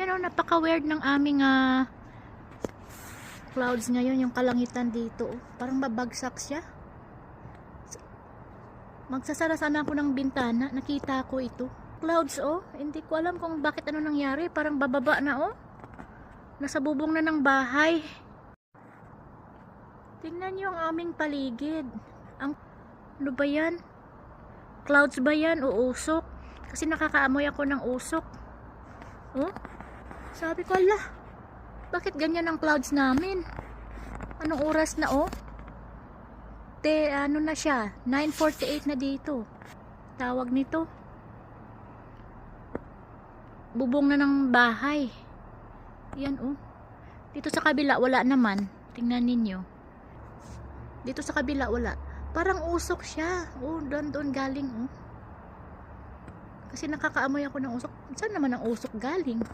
Yan o, napaka-weird ng aming clouds ngayon, yung kalangitan dito. Parang babagsak siya. Magsasara sana ako ng bintana, nakita ko ito. Clouds hindi ko alam kung bakit ano nangyari. Parang bababa na nasa bubong na ng bahay. Tingnan niyo ang aming paligid. Ano ba yan? Clouds ba yan o usok? Kasi nakakaamoy ako ng usok. Sabi ko, ala, bakit ganyan ang clouds namin? Anong oras na ano na siya? 9:48 na dito. Tawag nito. Bubong na ng bahay. Yan Dito sa kabila wala naman. Tingnan ninyo. Dito sa kabila wala. Parang usok siya. Doon galing Kasi nakakaamoy ako ng usok. Saan naman ang usok galing?